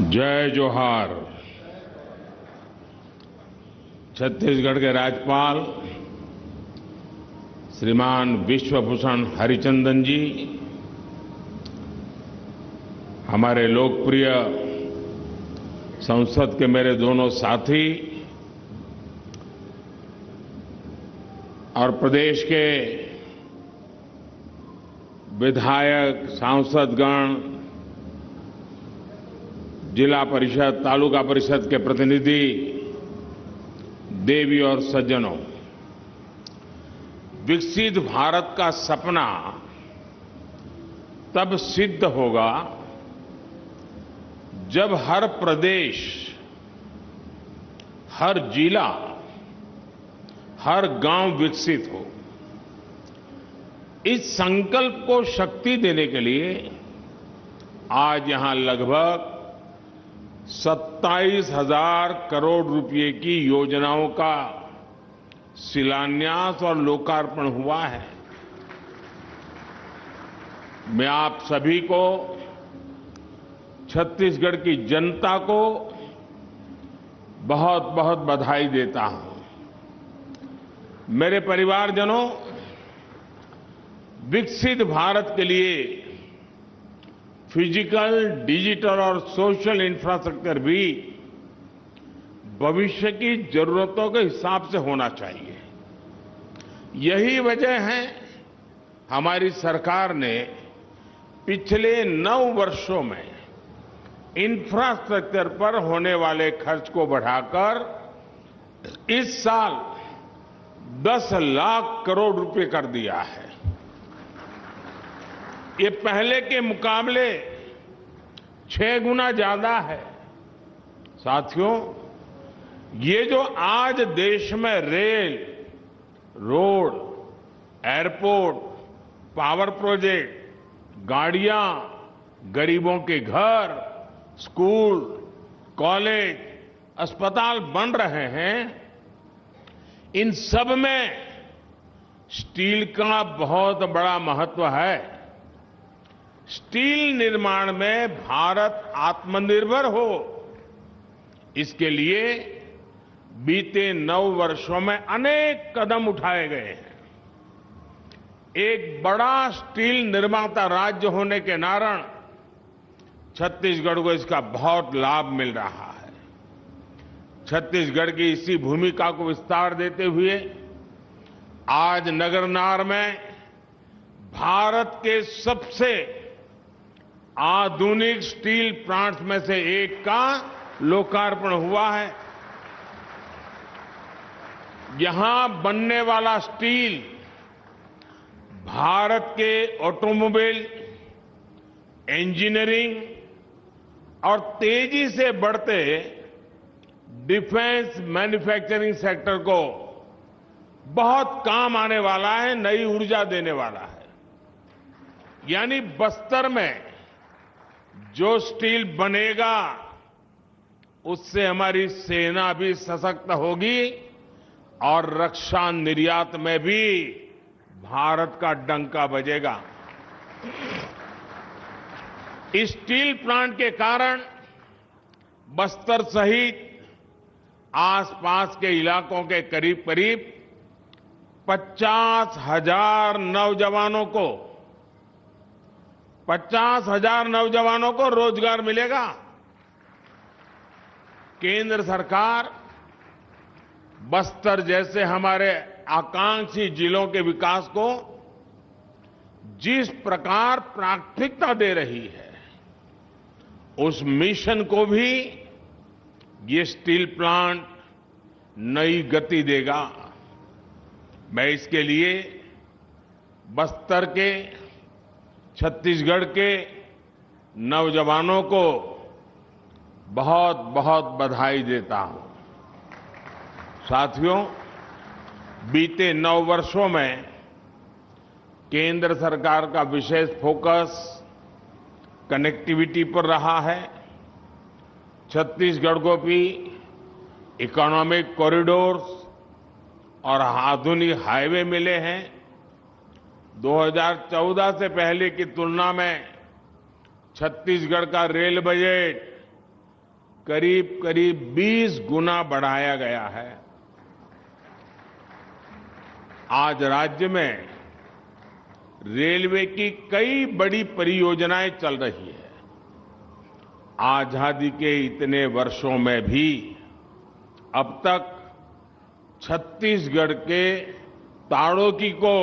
जय जोहार। छत्तीसगढ़ के राज्यपाल श्रीमान विश्वभूषण हरिचंदन जी, हमारे लोकप्रिय संसद के मेरे दोनों साथी और प्रदेश के विधायक, सांसदगण, जिला परिषद, तालुका परिषद के प्रतिनिधि, देवी और सज्जनों, विकसित भारत का सपना तब सिद्ध होगा जब हर प्रदेश, हर जिला, हर गांव विकसित हो। इस संकल्प को शक्ति देने के लिए आज यहां लगभग 27,000 करोड़ रुपए की योजनाओं का शिलान्यास और लोकार्पण हुआ है। मैं आप सभी को, छत्तीसगढ़ की जनता को बहुत बहुत बधाई देता हूं। मेरे परिवारजनों, विकसित भारत के लिए फिजिकल, डिजिटल और सोशल इंफ्रास्ट्रक्चर भी भविष्य की जरूरतों के हिसाब से होना चाहिए। यही वजह है हमारी सरकार ने पिछले 9 वर्षों में इंफ्रास्ट्रक्चर पर होने वाले खर्च को बढ़ाकर इस साल 10 लाख करोड़ रुपए कर दिया है। ये पहले के मुकाबले 6 गुना ज्यादा है। साथियों, ये जो आज देश में rail, road, airport, power project, गाड़ियां, गरीबों के घर, स्कूल, कॉलेज, अस्पताल बन रहे हैं, इन सब में स्टील का बहुत बड़ा महत्व है। स्टील निर्माण में भारत आत्मनिर्भर हो, इसके लिए बीते 9 वर्षों में अनेक कदम उठाए गए हैं। एक बड़ा स्टील निर्माता राज्य होने के कारण छत्तीसगढ़ को इसका बहुत लाभ मिल रहा है। छत्तीसगढ़ की इसी भूमिका को विस्तार देते हुए आज नगरनार में भारत के सबसे आधुनिक स्टील प्लांट्स में से एक का लोकार्पण हुआ है। यहां बनने वाला स्टील भारत के ऑटोमोबाइल, इंजीनियरिंग और तेजी से बढ़ते डिफेंस मैन्युफैक्चरिंग सेक्टर को बहुत काम आने वाला है, नई ऊर्जा देने वाला है। यानी बस्तर में जो स्टील बनेगा, उससे हमारी सेना भी सशक्त होगी और रक्षा निर्यात में भी भारत का डंका बजेगा। इस स्टील प्लांट के कारण बस्तर सहित आसपास के इलाकों के करीब करीब 50,000 नौजवानों को रोजगार मिलेगा। केंद्र सरकार बस्तर जैसे हमारे आकांक्षी जिलों के विकास को जिस प्रकार प्राथमिकता दे रही है, उस मिशन को भी ये स्टील प्लांट नई गति देगा। मैं इसके लिए बस्तर के, छत्तीसगढ़ के नौजवानों को बहुत बहुत बधाई देता हूं। साथियों, बीते 9 वर्षों में केंद्र सरकार का विशेष फोकस कनेक्टिविटी पर रहा है। छत्तीसगढ़ को भी इकोनॉमिक कॉरिडोर्स और आधुनिक हाईवे मिले हैं। 2014 से पहले की तुलना में छत्तीसगढ़ का रेल बजट करीब करीब 20 गुना बढ़ाया गया है। आज राज्य में रेलवे की कई बड़ी परियोजनाएं चल रही है। आजादी के इतने वर्षों में भी अब तक छत्तीसगढ़ के ताड़ोकी को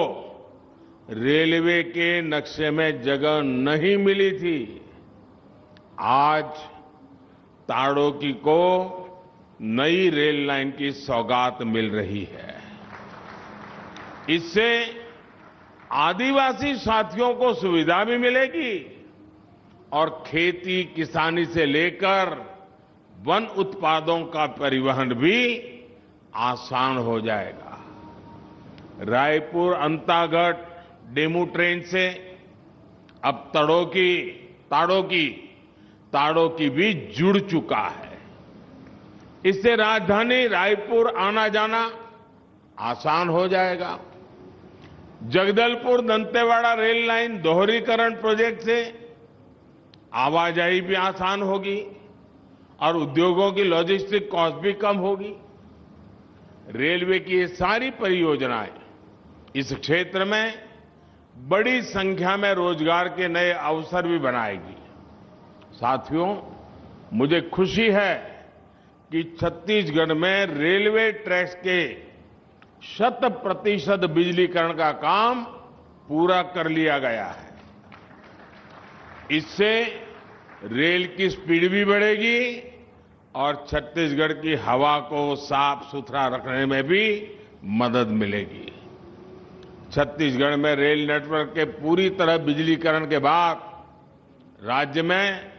रेलवे के नक्शे में जगह नहीं मिली थी। आज ताड़ोकी को नई रेल लाइन की सौगात मिल रही है। इससे आदिवासी साथियों को सुविधा भी मिलेगी और खेती किसानी से लेकर वन उत्पादों का परिवहन भी आसान हो जाएगा। रायपुर अंतागढ़ डेमू ट्रेन से अब ताड़ोकी भी जुड़ चुका है। इससे राजधानी रायपुर आना जाना आसान हो जाएगा। जगदलपुर दंतेवाड़ा रेल लाइन दोहरीकरण प्रोजेक्ट से आवाजाही भी आसान होगी और उद्योगों की लॉजिस्टिक कॉस्ट भी कम होगी। रेलवे की ये सारी परियोजनाएं इस क्षेत्र में बड़ी संख्या में रोजगार के नए अवसर भी बनाएगी। साथियों, मुझे खुशी है कि छत्तीसगढ़ में रेलवे ट्रैक्स के 100% बिजलीकरण का काम पूरा कर लिया गया है। इससे रेल की स्पीड भी बढ़ेगी और छत्तीसगढ़ की हवा को साफ सुथरा रखने में भी मदद मिलेगी। छत्तीसगढ़ में रेल नेटवर्क के पूरी तरह बिजलीकरण के बाद राज्य में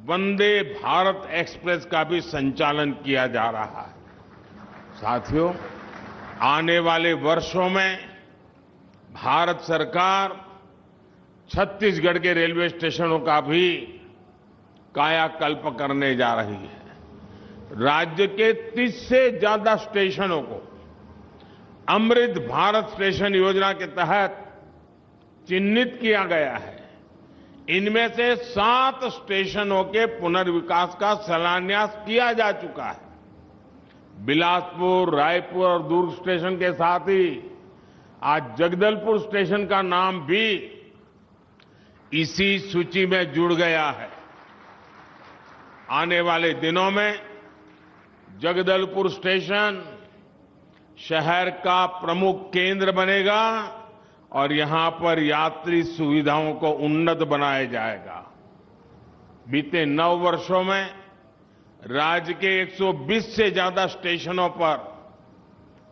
वंदे भारत एक्सप्रेस का भी संचालन किया जा रहा है। साथियों, आने वाले वर्षों में भारत सरकार छत्तीसगढ़ के रेलवे स्टेशनों का भी कायाकल्प करने जा रही है। राज्य के 30 से ज्यादा स्टेशनों को अमृत भारत स्टेशन योजना के तहत चिन्हित किया गया है। इनमें से 7 स्टेशनों के पुनर्विकास का शिलान्यास किया जा चुका है। बिलासपुर, रायपुर और दुर्ग स्टेशन के साथ ही आज जगदलपुर स्टेशन का नाम भी इसी सूची में जुड़ गया है। आने वाले दिनों में जगदलपुर स्टेशन शहर का प्रमुख केंद्र बनेगा और यहां पर यात्री सुविधाओं को उन्नत बनाया जाएगा। बीते 9 वर्षों में राज्य के 120 से ज्यादा स्टेशनों पर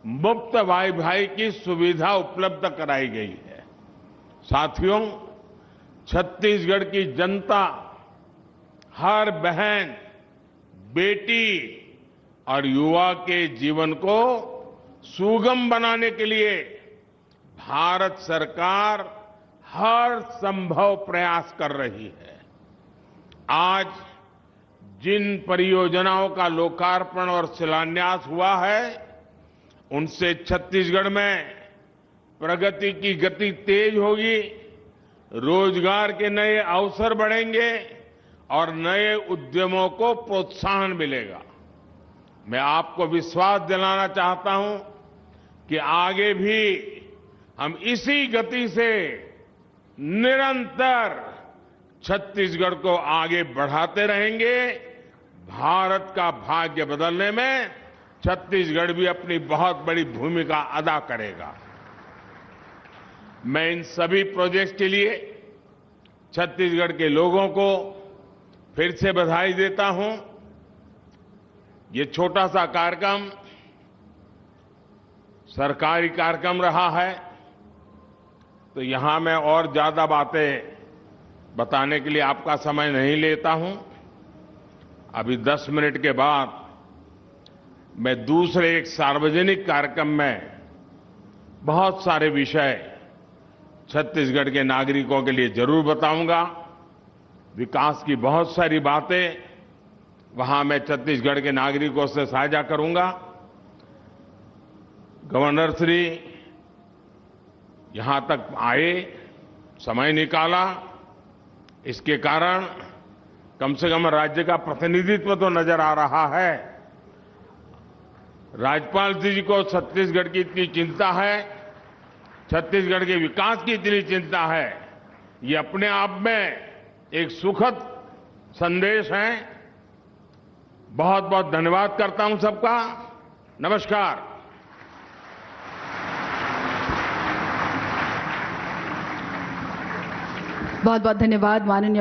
मुफ्त वाईफाई की सुविधा उपलब्ध कराई गई है। साथियों, छत्तीसगढ़ की जनता हर बहन, बेटी और युवा के जीवन को सुगम बनाने के लिए भारत सरकार हर संभव प्रयास कर रही है। आज जिन परियोजनाओं का लोकार्पण और शिलान्यास हुआ है, उनसे छत्तीसगढ़ में प्रगति की गति तेज होगी, रोजगार के नए अवसर बढ़ेंगे और नए उद्यमों को प्रोत्साहन मिलेगा। मैं आपको विश्वास दिलाना चाहता हूं कि आगे भी हम इसी गति से निरंतर छत्तीसगढ़ को आगे बढ़ाते रहेंगे। भारत का भाग्य बदलने में छत्तीसगढ़ भी अपनी बहुत बड़ी भूमिका अदा करेगा। मैं इन सभी प्रोजेक्ट्स के लिए छत्तीसगढ़ के लोगों को फिर से बधाई देता हूं। ये छोटा सा कार्यक्रम सरकारी कार्यक्रम रहा है, तो यहां मैं और ज्यादा बातें बताने के लिए आपका समय नहीं लेता हूं। अभी 10 मिनट के बाद मैं दूसरे एक सार्वजनिक कार्यक्रम में बहुत सारे विषय छत्तीसगढ़ के नागरिकों के लिए जरूर बताऊंगा। विकास की बहुत सारी बातें वहां मैं छत्तीसगढ़ के नागरिकों से साझा करूंगा। गवर्नर श्री यहां तक आए, समय निकाला, इसके कारण कम से कम राज्य का प्रतिनिधित्व तो नजर आ रहा है। राज्यपाल जी को छत्तीसगढ़ की इतनी चिंता है, छत्तीसगढ़ के विकास की इतनी चिंता है, ये अपने आप में एक सुखद संदेश है। बहुत बहुत धन्यवाद करता हूं सबका। नमस्कार। बहुत बहुत धन्यवाद माननीय